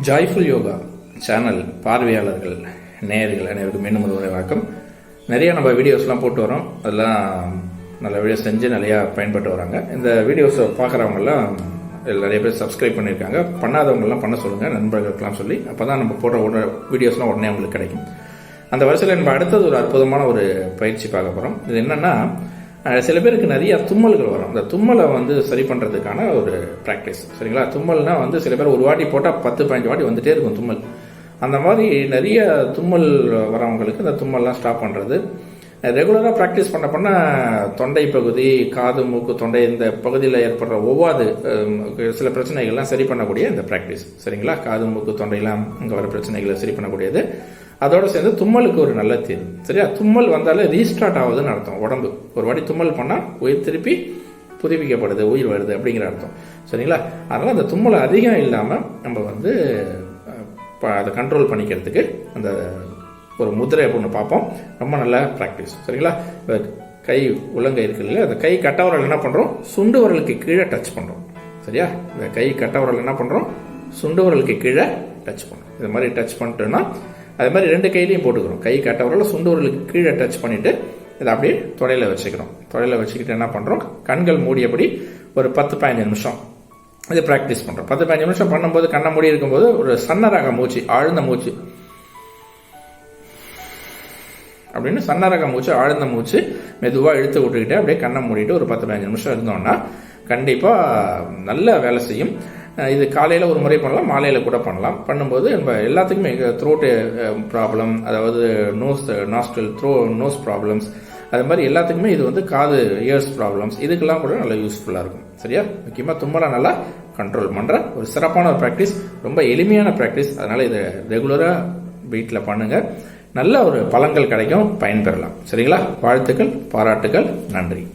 Joyful yoga channel பார்வையாளர்கள் நேயர்கள் அனைவருக்கும் மீண்டும் ஒரு வணக்கம். நிறைய நம்ம வீடியோஸ்லாம் போட்டு வரோம். அதெல்லாம் நல்ல வீடியோ செஞ்சு நிறையா பயன்பட்டு வராங்க. இந்த வீடியோஸை பார்க்குறவங்கெல்லாம் நிறைய பேர் சப்ஸ்கிரைப் பண்ணியிருக்காங்க. பண்ணாதவங்கெல்லாம் பண்ண சொல்லுங்கள், நண்பர்களுக்கெல்லாம் சொல்லி. அப்போ தான் நம்ம போடுற வீடியோஸ்லாம் உடனே அவங்களுக்கு கிடைக்கும். அந்த வரிசையில் நம்ம அடுத்தது ஒரு அற்புதமான ஒரு பயிற்சி பார்க்க போகிறோம். இது என்னென்னா, சில பேருக்கு நிறைய தும்மல்கள் வரும். அந்த தும்மலை சரி பண்ணுறதுக்கான ஒரு ப்ராக்டிஸ். சரிங்களா? தும்மல்னா சில பேர் ஒரு வாட்டி போட்டால் 10-15 வாட்டி வந்துட்டே இருக்கும் தும்மல். அந்த மாதிரி நிறைய தும்மல் வரவங்களுக்கு இந்த தும்மல்லாம் ஸ்டாப் பண்ணுறது, ரெகுலராக ப்ராக்டிஸ் பண்ண தொண்டை பகுதி, காது, மூக்கு, தொண்டை இந்த பகுதியில் ஏற்படுற ஒவ்வாது சில பிரச்சனைகள்லாம் சரி பண்ணக்கூடிய இந்த ப்ராக்டிஸ். சரிங்களா? காது, மூக்கு, தொண்டையெல்லாம் இங்கே வர பிரச்சனைகளை சரி பண்ணக்கூடியது. அதோடு சேர்ந்து தும்மலுக்கு ஒரு நல்ல தீர்வு. சரியா? தும்மல் வந்தாலே ரீஸ்டார்ட் ஆகுதுன்னு அர்த்தம். உடம்பு ஒரு வாட்டி தும்மல் பண்ணால் உயிர் திருப்பி புதுப்பிக்கப்படுது, உயிர் வருது அப்படிங்கிற அர்த்தம். சரிங்களா? அதனால் அந்த தும்மலை அதிகம் இல்லாமல் நம்ம அதை கண்ட்ரோல் பண்ணிக்கிறதுக்கு அந்த ஒரு முதிரை ஒன்று பார்ப்போம். ரொம்ப நல்ல ப்ராக்டிஸ். சரிங்களா? கை உள்ளங்கை இருக்கு இல்லையா, அந்த கை கட்டவரல் என்ன பண்ணுறோம், சுண்டு வரலுக்கு கீழே டச் பண்ணுறோம். சரியா? இந்த கை கட்டவரல் என்ன பண்ணுறோம், சுண்டு வரலுக்கு கீழே டச் பண்ணுறோம். இது மாதிரி டச் பண்ணிட்டோன்னா அது மாதிரி 2 கையிலையும் போட்டுக்கிறோம். கை கட்டவரல் சுண்டு வரலுக்கு கீழே டச் பண்ணிவிட்டு இதை அப்படியே தொடையில் வச்சுக்கிறோம். தொடையில் வச்சுக்கிட்டு என்ன பண்ணுறோம், கண்கள் மூடியபடி ஒரு 10-15 நிமிஷம் இது ப்ராக்டிஸ் பண்ணுறோம். 10-15 நிமிஷம் பண்ணும்போது கண்ணை மூடி இருக்கும்போது ஒரு சன்னரக மூச்சு, ஆழ்ந்த மூச்சு அப்படின்னு சன்னரக மூச்சு, ஆழ்ந்த மூச்சு மெதுவாக இழுத்து விட்டுக்கிட்டு அப்படியே கண்ணை மூடிட்டு ஒரு 10-15 நிமிஷம் இருந்தோம்னா கண்டிப்பாக நல்ல வேலை செய்யும். இது காலையில் ஒரு முறை பண்ணலாம், மாலையில் கூட பண்ணலாம். பண்ணும்போது நம்ம எல்லாத்துக்குமே த்ரோட்டு ப்ராப்ளம், அதாவது நாஸ்ட்ரல் நோஸ் ப்ராப்ளம்ஸ், அது மாதிரி எல்லாத்துக்குமே இது காது இயர்ஸ் ப்ராப்ளம்ஸ், இதுக்கெல்லாம் கூட நல்லா யூஸ்ஃபுல்லாக இருக்கும். சரியா? முக்கியமாக தும்மலை நல்லா கண்ட்ரோல் பண்ணுற ஒரு சிறப்பான ஒரு ப்ராக்டிஸ், ரொம்ப எளிமையான ப்ராக்டிஸ். அதனால் இதை ரெகுலராக வீட்டில் பண்ணுங்கள். நல்ல ஒரு பலன்கள் கிடைக்கும், பயன்பெறலாம். சரிங்களா? வாழ்த்துக்கள், பாராட்டுகள், நன்றி.